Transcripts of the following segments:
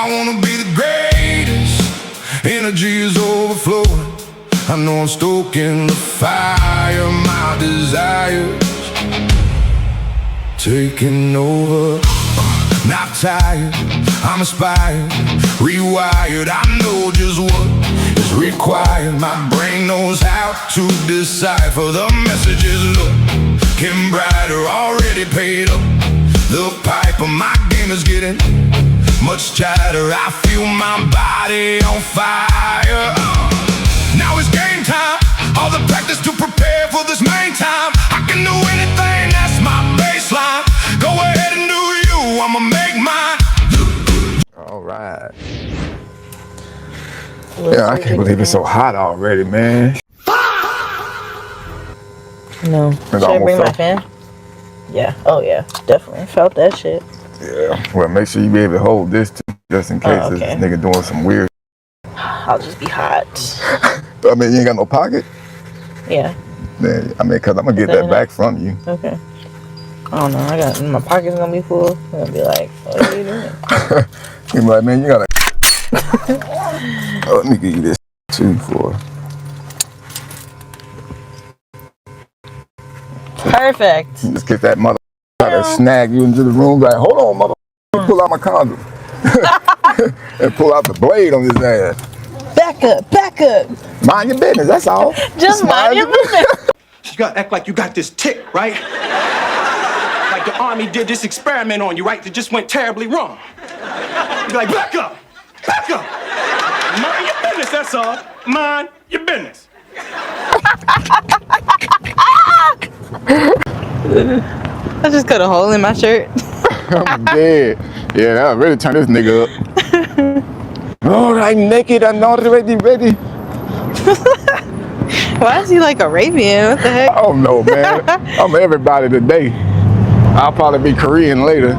I wanna be the greatest. Energy is overflowing. I know I'm stoking the fire. My desires taking over. Not tired, I'm inspired, rewired. I know just what is required. My brain knows how to decipher the messages. Looking brighter, already paid up. The pipe of my game is getting much tighter. I feel my body on fire. Now it's game time. All the practice to prepare for this main time. I can do anything, that's my baseline. Go ahead and do you, I'ma make mine. All right. Yeah, I can't believe it's so hot already, man. No. Should I bring my fan? Yeah. Oh yeah, definitely felt that shit. Yeah. Well, make sure you be able to hold this too, just in case this nigga doing some weird. I'll just be hot. I mean, you ain't got no pocket? Yeah. Yeah, I mean, cause I'm gonna get that back from you. Okay. I don't know. My pocket's gonna be full. I'm gonna be like, what are you doing? You're like, man, you gotta. Oh, let me give you this too for. Perfect. Just get that mother try to snag you into the room. Like, hold on, mother. Pull out my condom and pull out the blade on his ass. Back up, back up. Mind your business. That's all. Just mind your business. You gotta act like you got this tick, right? Like the army did this experiment on you, right? That just went terribly wrong. You be like, back up, back up. Mind your business, that's all. Mind your business. I just cut a hole in my shirt. I'm dead. Yeah, that'll really turn this nigga up. All right, naked and already ready. Why is he like Arabian? What the heck? I don't know, man. I'm everybody today. I'll probably be Korean later.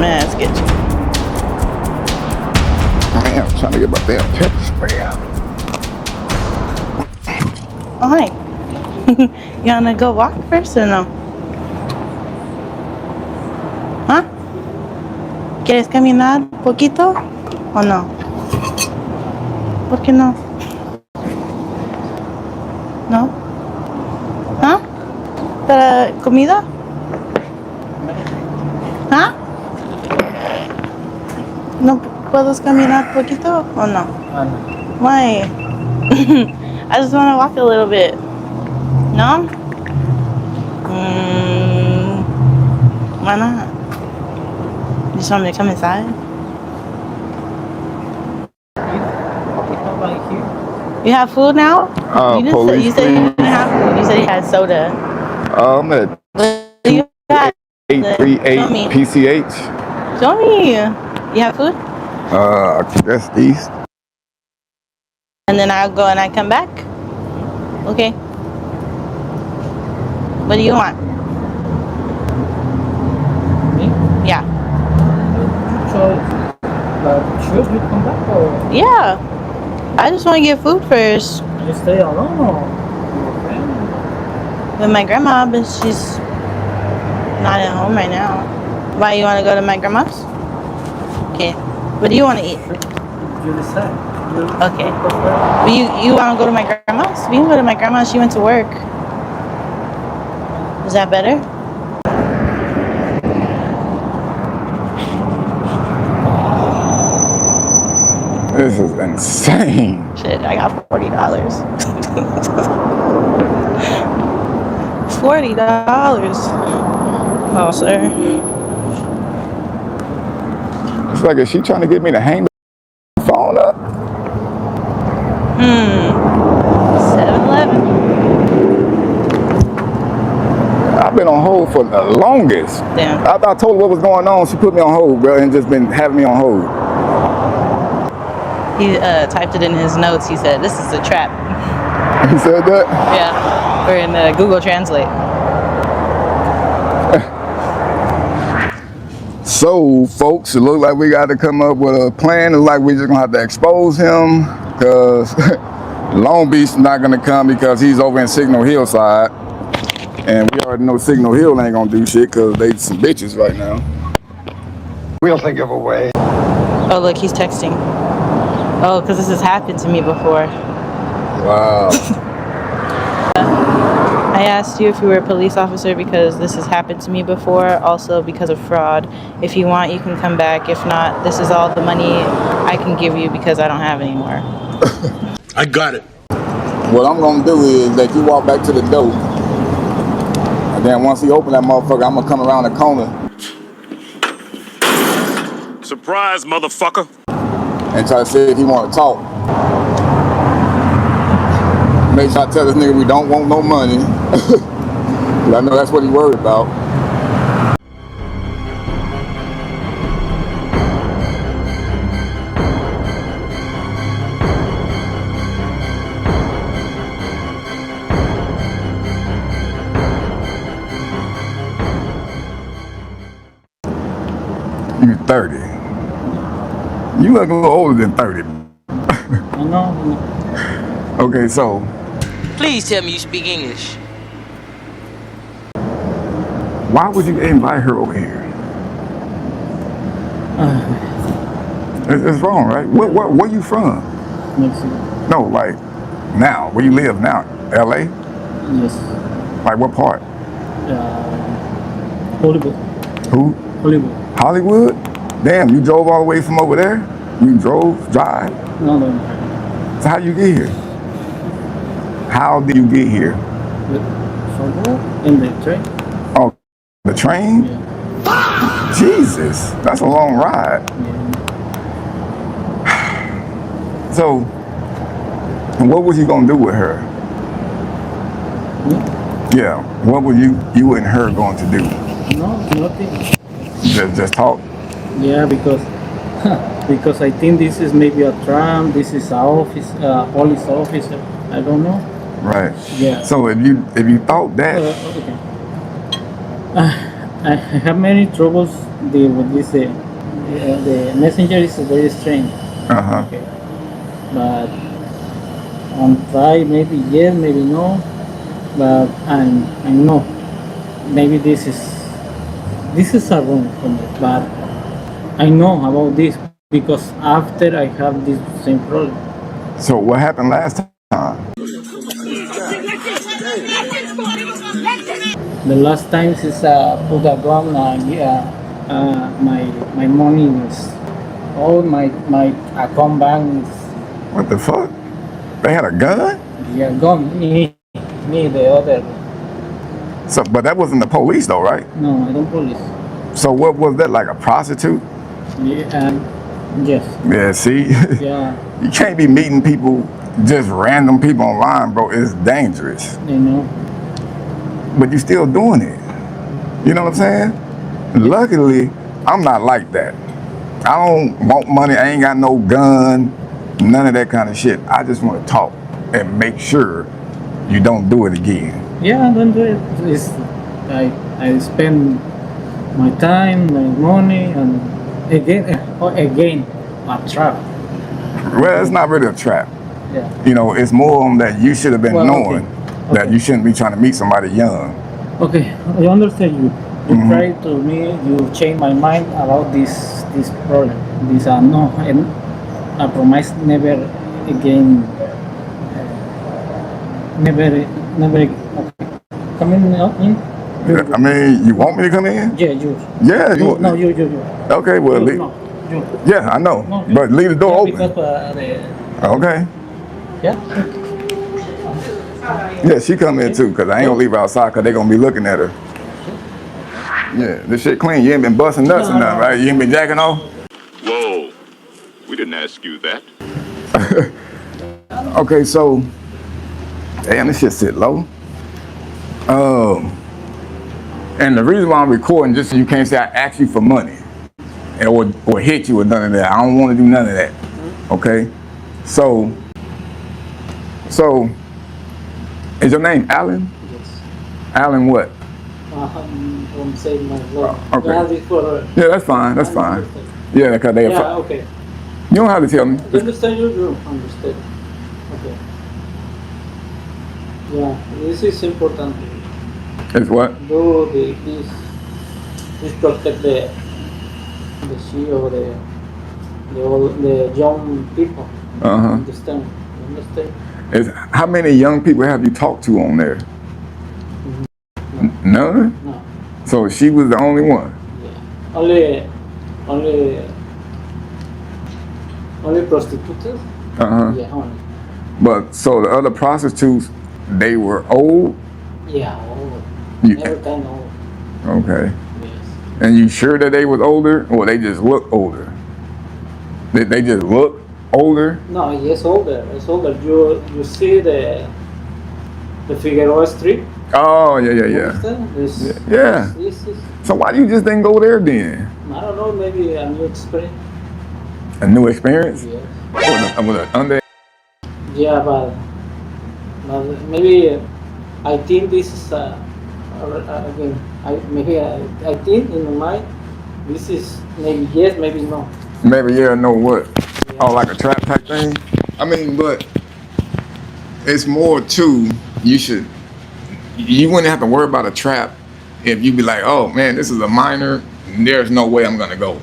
Man, sketchy. Man, I'm trying to get my damn pepper spray out. Oh, hi. You wanna go walk first or no? ¿Ah? ¿Quieres caminar poquito o no? ¿Por qué no? ¿No? ¿Ah? ¿Para comida? ¿Ah? ¿No puedo caminar poquito o no? Why? I just want to walk a little bit. No? Why not? You just want me to come inside? You have food now? You said you didn't have food. You said you had soda. I'm at 838 PCH. Show me. You have food? That's east. And then I'll go and I come back? Okay. What do you want? Me? Yeah. So, should we come back or Yeah. I just want to get food first. you stay alone or okay? With my grandma, but she's not at home right now. Why, you want to go to my grandma's? Okay. What do you want to eat? You decide. Okay. But you want to go to my grandma's? We can go to my grandma's. She went to work. Is that better? This is insane. Shit, I got $40. $40. Oh, sir. It's like, is she trying to get me to hang the phone up? 7-Eleven. I've been on hold for the longest. Damn. After I told her what was going on, she put me on hold, bro, and just been having me on hold. He typed it in his notes. He said, "This is a trap." He said that? Yeah, or in Google Translate. So, folks, it looks like we got to come up with a plan. It looks like we're just going to have to expose him because Long Beach is not going to come because he's over in Signal Hillside. And we already know Signal Hill ain't going to do shit because they some bitches right now. We'll think of a way. Oh, look, he's texting. Oh, because this has happened to me before. Wow. I asked you if you were a police officer because this has happened to me before, also because of fraud. If you want, you can come back. If not, this is all the money I can give you because I don't have any more. I got it. What I'm going to do is that you walk back to the door. And then once he open that motherfucker, I'm going to come around the corner. Surprise, motherfucker. And try to see if he want to talk. Make sure I tell this nigga we don't want no money. I know that's what he worried about. You 30. You look a little older than 30. I know. Okay, so Please tell me you speak English. why would you invite her over here? It's wrong, right? Where you from? Mexico. No, like now. Where you live now? LA? Yes. Like what part? Hollywood. Who? Hollywood. Hollywood? Damn, you drove all the way from over there? You drive? No. So how you get here? How did you get here? In the train. Oh, the train? Yeah. Jesus, that's a long ride. Yeah. So, what was you gonna do with her? Yeah, what were you and her going to do? No, nothing. Just talk? Yeah, because I think this is maybe a tram. This is a office, police officer. I don't know. Right. Yeah. So if you thought that, Okay. I have many troubles with this. The messenger is very strange. Okay. But on try maybe yes, maybe no. But I know maybe this is a wrong for me. But I know about this because after I have this same problem. So what happened last time? The last time is put a gun. My money is all my account bank is What the fuck? They had a gun? gone. Me the other. So, but that wasn't the police though, right? No, I don't police. So what was that, like a prostitute? Yeah, yes. Yeah, see? Yeah, You can't be meeting people, just random people online, bro. It's dangerous. you know. But you still doing it. You know what I'm saying? Luckily, I'm not like that. I don't want money. I ain't got no gun, none of that kind of shit. I just want to talk and make sure you don't do it again. Yeah, I don't do it. I spend my time, my money, and again, a trap. Well, it's not really a trap. Yeah. You know, it's more on that you should have been Well, knowing that you shouldn't be trying to meet somebody young. Okay, I understand you. You try to me. You change my mind about this problem. This no, and I promise never again. Never. Okay. Come in. I mean, you want me to come in? Yeah, you. Yeah. You. No, you. Okay, well, You, no, you. yeah, I know. No, But leave the door open. Because Okay. yeah. Yeah, she come in too, because I ain't gonna leave her outside because they gonna be looking at her. Yeah, this shit clean. You ain't been busting nuts or nothing, right? You ain't been jacking off? Whoa. We didn't ask you that. Okay, so, damn, this shit sit low. And the reason why I'm recording, just so you can't say I asked you for money or hit you with none of that. I don't want to do none of that. Okay? So Is your name Alan? Yes. Alan what? I'm saying my love. Okay. Yeah, before, Yeah, that's fine. That's fine. Yeah, because they. yeah, okay. You don't have to tell me. You understand? You understand. Okay. Yeah, this is important. It's what? Do this protect the she or the young people. Understand? You understand? Is how many young people have you talked to on there? None. No. So she was the only one. Yeah. Only prostitutes. Yeah, only. But so the other prostitutes, they were old. Yeah, old. You- Every time old. Okay. Yes. And you sure that they was older, or they just look older? They just look older. No, yes, older. It's older. You see the Figueroa Street. Oh yeah. Understand? Yeah. This is, So why you just didn't go there then? I don't know, maybe a new experience. A new experience? Yes. With an under. Yeah, but maybe I think this is again. I think in my mind this is maybe yes, maybe no. Maybe yeah, know what? Oh, like a trap type thing. I mean, but it's more to you wouldn't have to worry about a trap if you be like, oh man, this is a minor. There's no way I'm gonna go.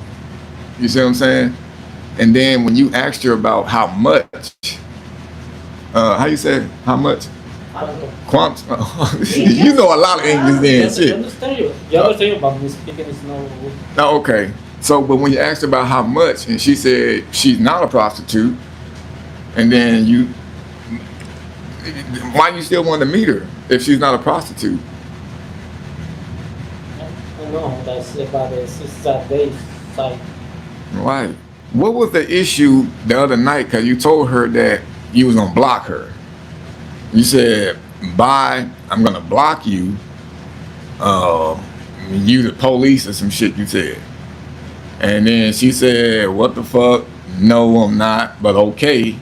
You see what I'm saying? And then when you asked her about how much, how you say how much? I don't know. Quant? You know a lot of English then, You shit. understand you understand, but me speaking is no good. Oh, okay. So, but when you asked her about how much, and she said she's not a prostitute, and then why you still want to meet her if she's not a prostitute? No, that's about the sister day side. Right. What was the issue the other night? Because you told her that you was gonna block her. You said, "Bye, I'm gonna block you. You the police or some shit." You said, and then she said, "What the fuck? No, I'm not, but okay."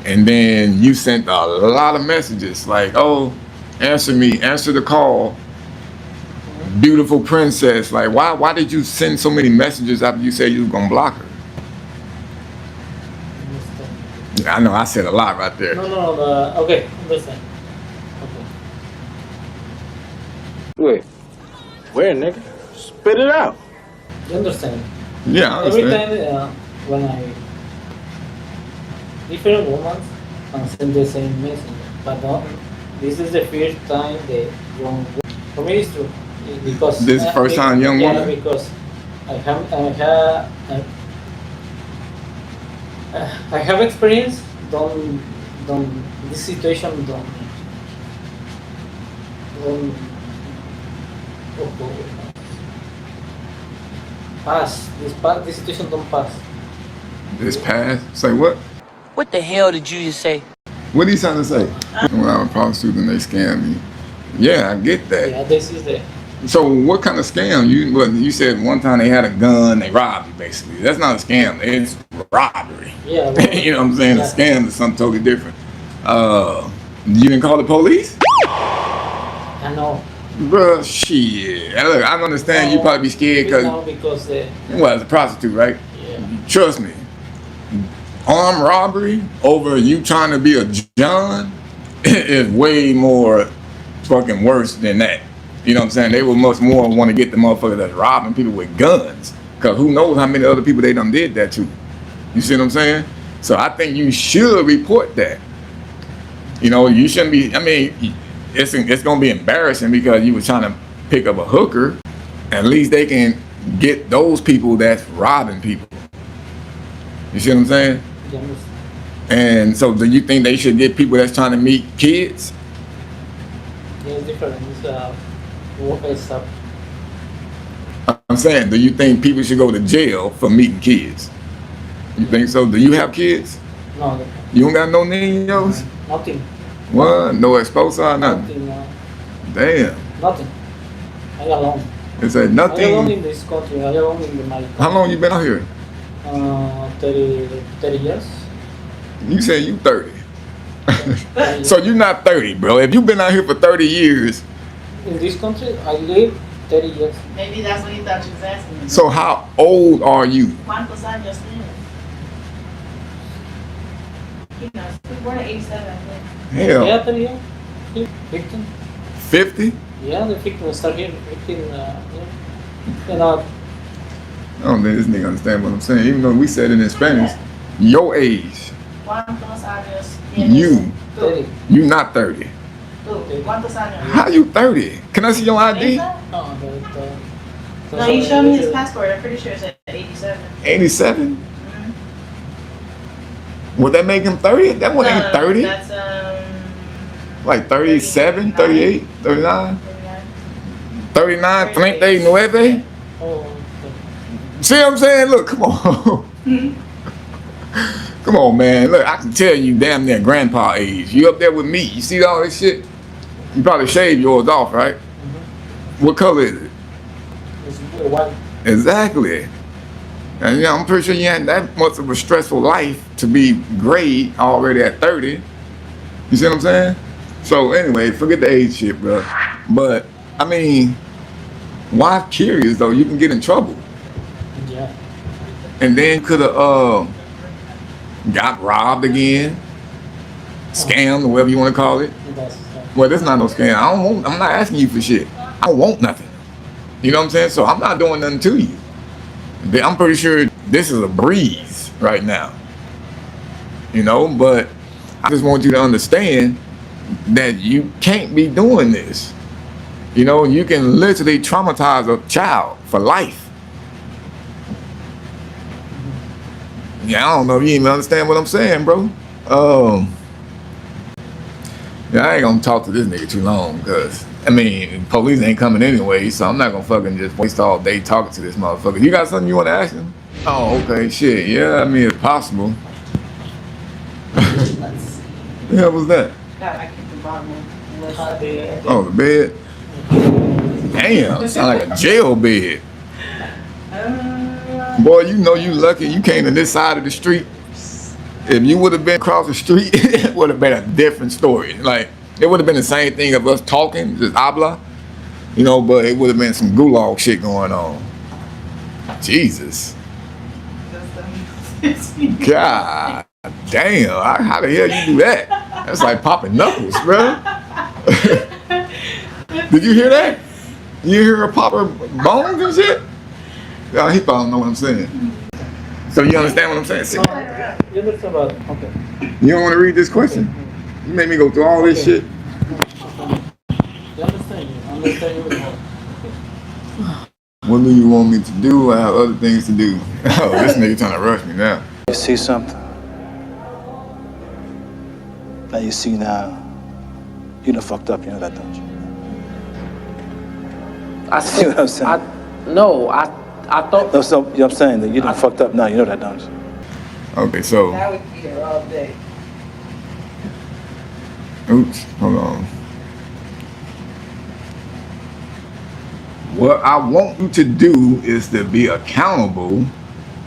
And then you sent a lot of messages like, "Oh, answer me, answer the call, beautiful princess." Like, why did you send so many messages after you said you was gonna block her? Yeah, I know I said a lot right there. No, okay, understand. Okay. Wait. Where, nigga? Spit it out. You understand? Yeah, I Every understand. time when different women send the same message, but not, this is the first time the young woman. For me, it's true because This first time young yeah, woman? because I have experience. Don't this situation don't pass. This situation don't pass. This past. Say what? What the hell did you just say? What are you trying to say? When I was a prostitute and they scammed me. Yeah, I get that. Yeah, this is the. So what kind of scam? You said one time they had a gun, they robbed you basically. That's not a scam, it's robbery. Yeah. Well, You know what I'm saying? yeah. A scam is something totally different. You didn't call the police? I know. Bruh, shit. Look, I understand you probably be scared No, because well, as a prostitute, right? yeah. Trust me. Armed robbery over you trying to be a John is way more fucking worse than that. You know what I'm saying? They would much more want to get the motherfucker that's robbing people with guns. Cause who knows how many other people they done did that to. You see what I'm saying? So I think you should report that. You know, you shouldn't be, I mean, it's gonna be embarrassing because you were trying to pick up a hooker. At least they can get those people that's robbing people. You see what I'm saying? You understand? And so do you think they should get people that's trying to meet kids? Yeah, it's different. It's I'm saying, do you think people should go to jail for meeting kids? You think so? Do you have kids? no, You don't got no niños? nothing. What? No esposa? Nothing? Nothing. Damn. Nothing. I alone. It said I alone nothing. in this country. I alone in my. How long you been out here? 30 years. You said you 30. So you're not 30, bro. If you've been out here for 30 years. In this country, I live 30 years. Maybe that's what he thought you was asking. So how old are you? ¿Cuántos años tienes? He knows. He was born in 87, I think. Hell, Yeah, 30 years. 15. 50? Yeah, the 15 start here. 15, yeah. You know, I don't think this nigga understand what I'm saying. Even though we said it in Spanish, your age, ¿Cuántos años tienes? you, 30. you not 30. Tú, ¿cuántos años? How you 30? Can I see your ID? No, but, No, he showed me his passport. I'm pretty sure it said 87. 87? Would that make him 30? That one ain't 30. That's Like 37, 38, 39? 39. 39, 39? oh, okay. See what I'm saying? Look, come on. Come on, man. Look, I can tell you damn near grandpa age. You up there with me. You see all this shit? You probably shaved yours off, right? What color is it? It's white. Exactly. And yeah, I'm pretty sure you had that much of a stressful life to be gray already at 30. You see what I'm saying? So anyway, forget the age shit, bro. But, I mean, why curious though? You can get in trouble. Yeah. And then could have got robbed again, scammed, or whatever you want to call it. That's, Well, this not no scam. I'm not asking you for shit. I don't want nothing. You know what I'm saying? So I'm not doing nothing to you. I'm pretty sure this is a breeze right now. You know, but I just want you to understand that you can't be doing this. You know, you can literally traumatize a child for life. Yeah, I don't know if you even understand what I'm saying, bro. Yeah, I ain't gonna talk to this nigga too long, because, I mean, police ain't coming anyway, so I'm not gonna fucking just waste all day talking to this motherfucker. You got something you wanna ask him? Oh, okay, shit, yeah, I mean, it's possible. The hell was that? I kicked the bottom of Oh, the bed? Damn, sound like a jail bed. Boy, you know you lucky you came to this side of the street. If you would have been across the street, it would have been a different story. Like, it would have been the same thing of us talking, just habla, you know, but it would have been some gulag shit going on. Jesus. God damn, how the hell you do that? That's like popping knuckles, bro. Did you hear that? You hear her pop her bones and shit? Yeah, he probably don't know what I'm saying. So you understand what I'm saying? See? you understand about, okay. You don't want to read this question? You made me go through all this shit. You understand? You understand everything. What do you want me to do? I have other things to do. Oh, this nigga trying to rush me now. You see something? Now you see now, you done fucked up, you know that, don't you? I See what I'm saying? No, I thought. No, so, you know what I'm saying? That you done fucked up now, you know that, don't you? Okay, so, That would be here all day. oops, hold on. What I want you to do is to be accountable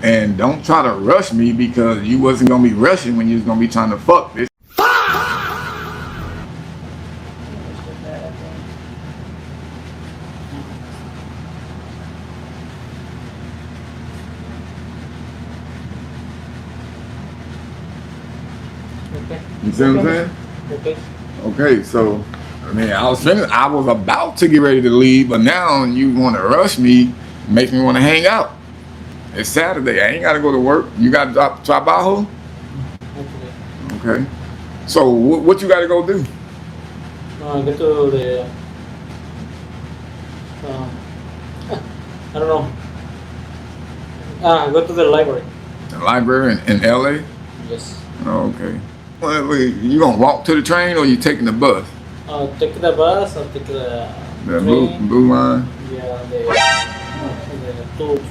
and don't try to rush me, because you wasn't gonna be rushing when you was gonna be trying to fuck this. Okay. You see what I'm saying? Okay. Okay, so I mean, I was about to get ready to leave, but now you want to rush me, makes me want to hang out. It's Saturday. I ain't got to go to work. You got to trabajo? Okay. Okay. So what you got to go do? No, I go to the. I don't know. I go to the library. The library in LA? Yes. Oh, okay. Well, wait, you gonna walk to the train or you taking the bus? Take the bus or take the The train. blue line? Yeah, the tube.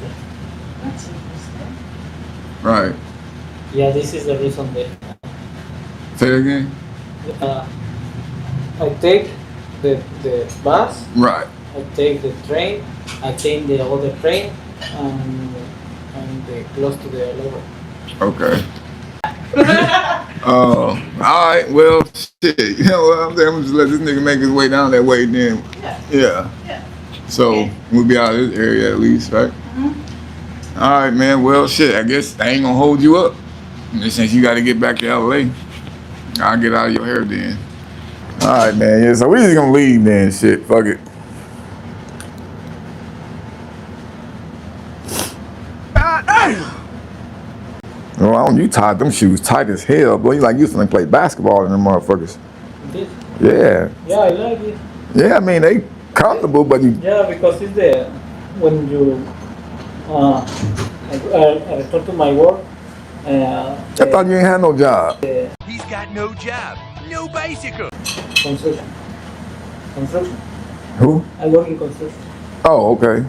That's interesting. Right. Yeah, this is the reason that Say it again? I take the bus, Right. I take the train, I take the other train, and the close to the library. Okay. All right, well, shit. You know what I'm saying? I'm just let this nigga make his way down that way then. Yeah. So we'll be out of this area at least, right? All right, man. Well, shit. I guess I ain't gonna hold you up. And since you got to get back to LA, I'll get out of your hair then. All right, man. Yeah. So we just gonna leave then. Shit. Fuck it. Oh, you tied them shoes tight as hell, boy. You like you finna play basketball in them motherfuckers. This? Yeah. Yeah, I like it. Yeah, I mean they comfortable, but you. Yeah, because it's the when you I return to my work. I thought you ain't had no job. He's got no job, no bicycle. Construction. Construction. Who? I work in construction. Oh, okay.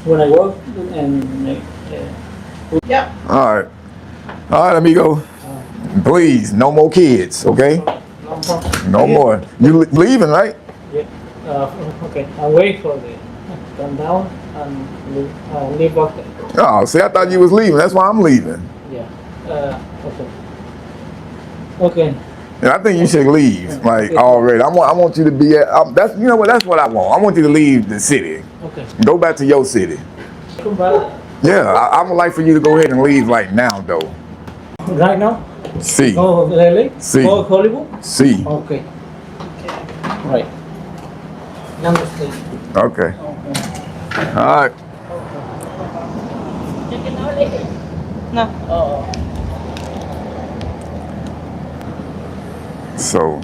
When I work and yeah. All right. All right, amigo. Please, no more kids, okay? No more. You leaving, right? Yeah. Okay. I wait for the come down and leave back. Oh, see, I thought you was leaving. That's why I'm leaving. Yeah. Okay. Okay. And I think you should leave, like already. I want you to be at. That's you know what? That's what I want. I want you to leave the city. Okay. Go back to your city. Come back. Yeah, I would like for you to go ahead and leave right now, though. Right now? See. Go LA? See. Go Hollywood? See. Okay. Right. Understand. Okay. All right. No. So,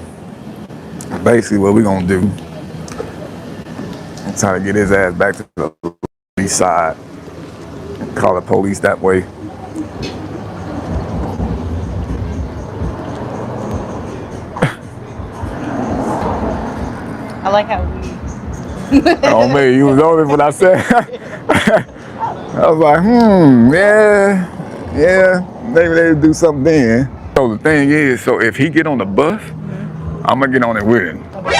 basically, what we're gonna do? Try to get his ass back to the east side. Call the police that way. I like how we. Oh man, you was on it when I said. I was like, yeah, maybe they'll do something then. So the thing is, so if he get on the bus, I'm gonna get on it with him. I was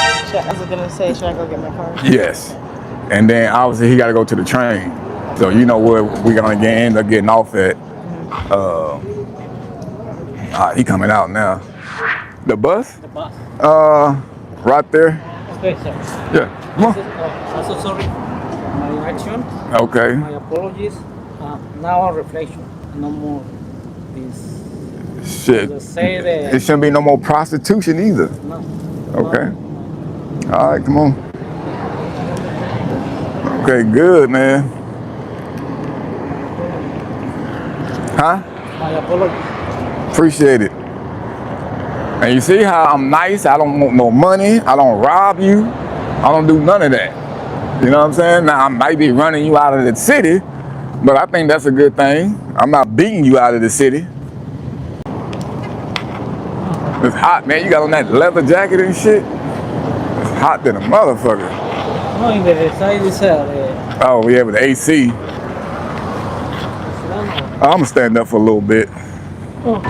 gonna say, should I go get my car? Yes, and then obviously he got to go to the train. So you know where we gonna end up getting off at. He coming out now. The bus? The bus. Right there. Okay, sir. Yeah. Come on. I'm so sorry for my action. Okay. My apologies. Now on reflection. No more this. Shit. Just say that. It shouldn't be no more prostitution either. No. Okay. All right, come on. Okay, good, man. Huh? My apologies. Appreciate it. And you see how I'm nice? I don't want no money. I don't rob you. I don't do none of that. You know what I'm saying? Now, I might be running you out of the city, but I think that's a good thing. I'm not beating you out of the city. It's hot, man. You got on that leather jacket and shit. It's hot than a motherfucker. No, in the side is Oh, yeah, with the AC. I'm gonna stand up for a little bit. Oh.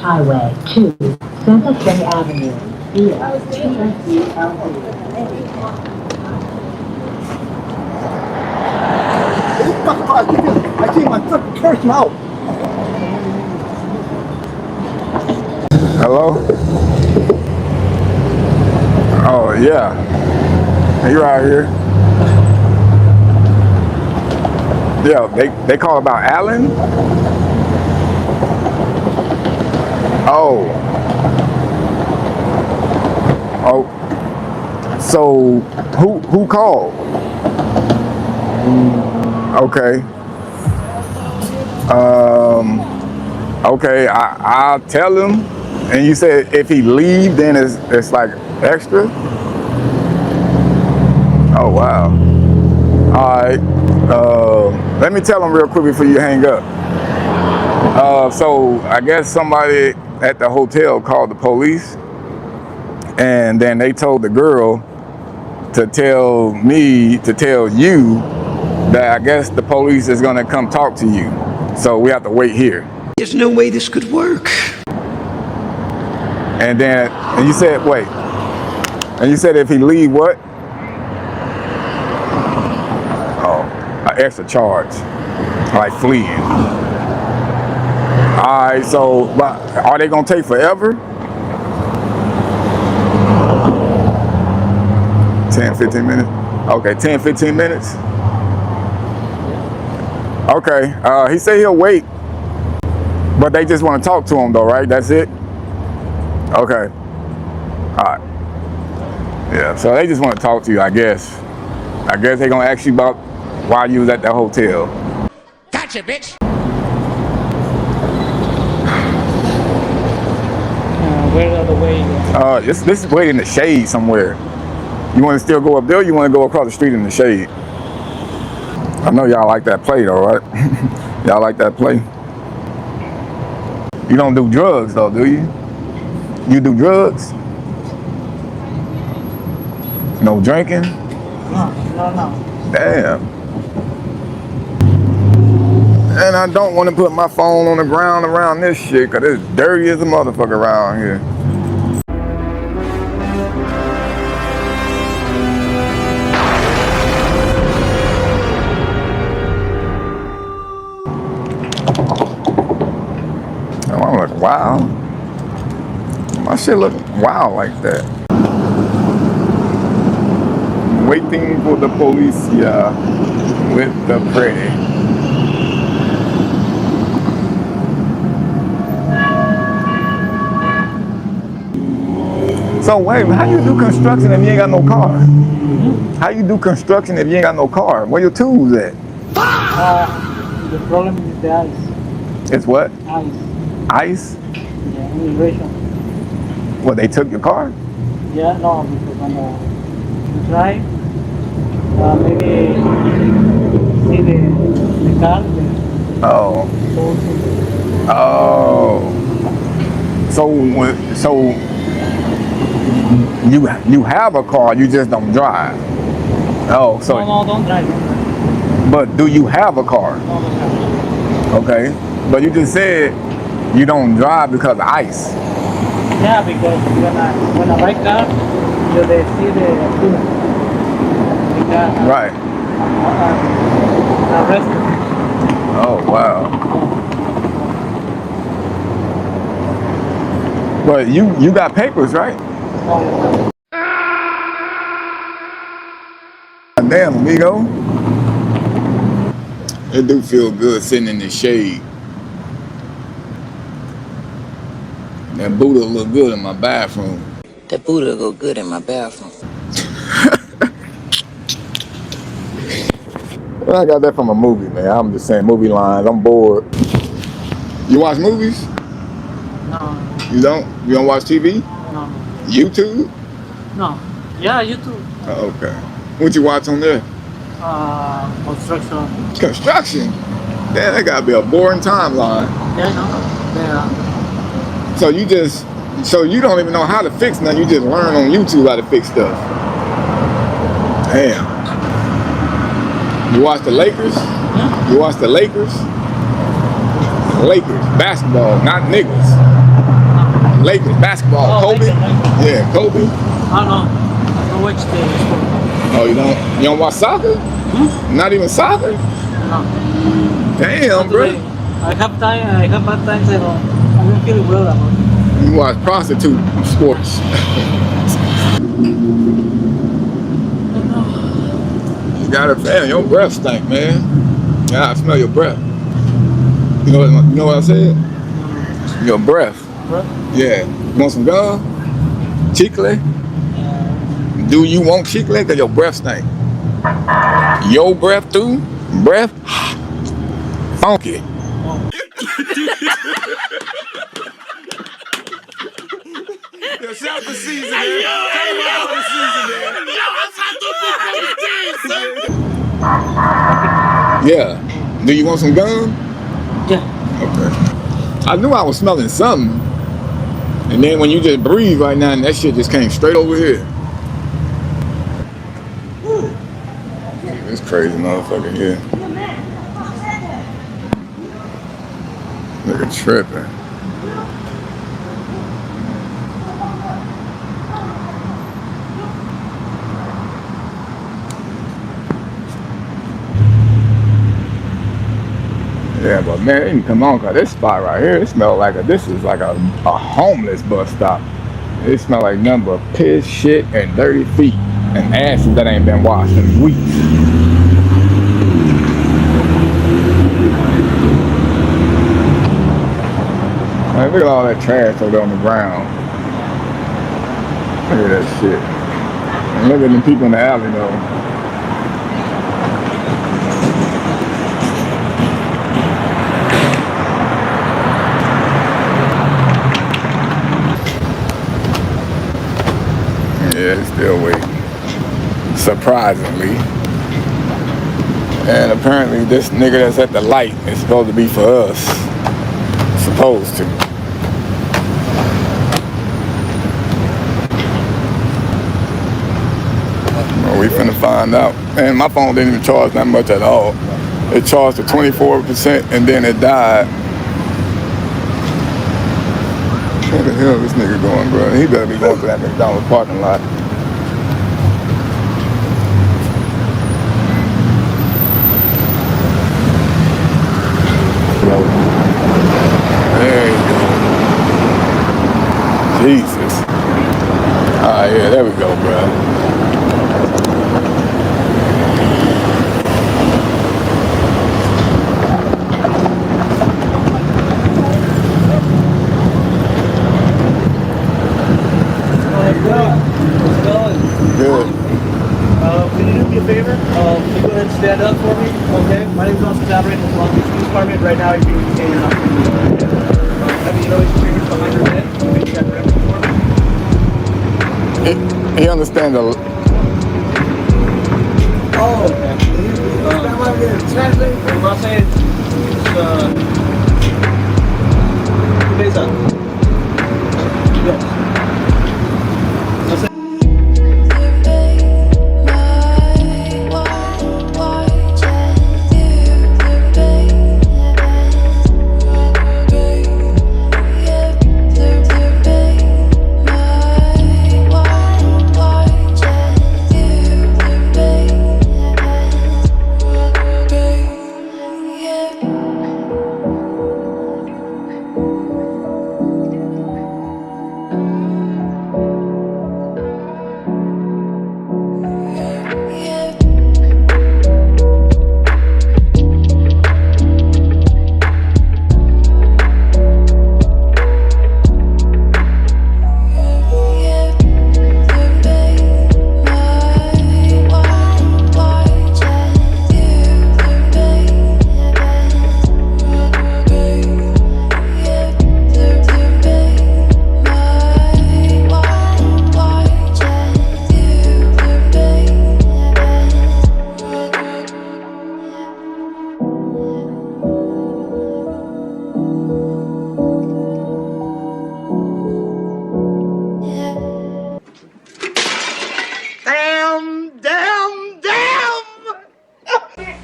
Highway 2, Santa Fe Avenue, via I think my foot cursed him out. Hello? Oh, yeah. You out here? Yeah, they call about Allen? Oh. So who called? Okay. Okay, I'll tell him. And you said if he leave, then it's like extra? Oh, wow. All right. Let me tell them real quick before you hang up. So I guess somebody at the hotel called the police, and then they told the girl to tell me to tell you that I guess the police is gonna come talk to you. So we have to wait here. There's no way this could work. And then, and you said, wait. And you said if he leave what? Oh, an extra charge, like fleeing. All right, so but are they gonna take forever? 10, 15 minutes? Okay, 10, 15 minutes? Okay, he said he'll wait, but they just want to talk to him though, right? That's it? Okay, all right. Yeah, so they just want to talk to you, I guess. I guess they're gonna ask you about why you was at that hotel. Gotcha, bitch! Where are the way? This is wait in the shade somewhere. You want to still go up there, or you want to go across the street in the shade? I know y'all like that play though, right? Y'all like that play? You don't do drugs though, do you? You do drugs? No drinking? No. Damn. And I don't want to put my phone on the ground around this shit, cause it's dirty as a motherfucker around here. Oh, I'm like, wow. My shit look wild like that. Waiting for the police, yeah, with the pretty. So wait, how you do construction if you ain't got no car? How you do construction if you ain't got no car? Where your tools at? The problem is the ice. It's what? Ice. Ice? Yeah, immigration. What, they took your car? Yeah, no, because when you drive, maybe see the car. Oh. Oh. So you have a car, you just don't drive. Oh, so. No, don't drive. But do you have a car? No, don't drive. Okay. But you just said you don't drive because of ice. Yeah, because when I buy car, they see the car. Right. Arrested. Oh, wow. But you got papers, right? Oh. Damn, amigo. It do feel good sitting in the shade. That Buddha look good in my bathroom. That Buddha look good in my bathroom. Well, I got that from a movie, man. I'm just saying, movie lines. I'm bored. You watch movies? No. You don't? You don't watch TV? No. YouTube? No. Yeah, YouTube. Oh, okay. What you watch on there? Construction. Construction? Man, that gotta be a boring timeline. Yeah, no. Yeah. So you don't even know how to fix nothing. You just learn on YouTube how to fix stuff. Damn. You watch the Lakers? Yeah. You watch the Lakers? Lakers, basketball, not niggas. Lakers, basketball. Oh, Kobe? Lakers. Yeah, Kobe. Oh, no. I don't watch the sport. Oh, you don't watch soccer? Not even soccer? No. Damn, bro. I have bad times, I don't feel well about it. You watch prostitute sports. You got a fan. Your breath stink, man. Yeah, I smell your breath. You know what I said? Your breath. Breath? Yeah. You want some gum? Chicle? Do you want chicle? Cause your breath stink. Your breath too? Breath? Funky. Shout the season, man. Tell me about the season, man. Yo, I'm trying to do Yeah. Do you want some gum? Yeah. Okay. I knew I was smelling something. And then when you just breathe right now, and that shit just came straight over here. This crazy motherfucker here. Nigga tripping. Yeah, but man, they didn't come on, cause this spot right here, it smelled like this is like a homeless bus stop. It smelled like nothing but piss, shit, and dirty feet, and asses that ain't been washed in weeks. Man, look at all that trash over there on the ground. Look at that shit. And look at them people in the alley though. Yeah, it's still waiting. Surprisingly. And apparently this nigga that's at the light is supposed to be for us. Supposed to. Well, we finna find out. And my phone didn't even charge that much at all. It charged to 24% and then it died. Where the hell is this nigga going, bro? He better be going to that McDonald's parking lot. There you go. Jesus. Ah, yeah, there we go, bro. Good. Can you do me a favor? Can you go ahead and stand up for me? Okay. My name is Officer Tabaret from the Long Beach Police Department. Right now, you're being detained up. Have you noticed your fingers behind your head? Can you check directly for me? He understands the... Oh, okay. Translate. I'm not saying it's Yes.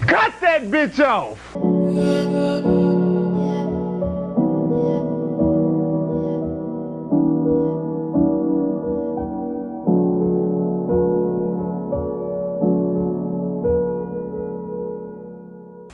Cut that bitch off!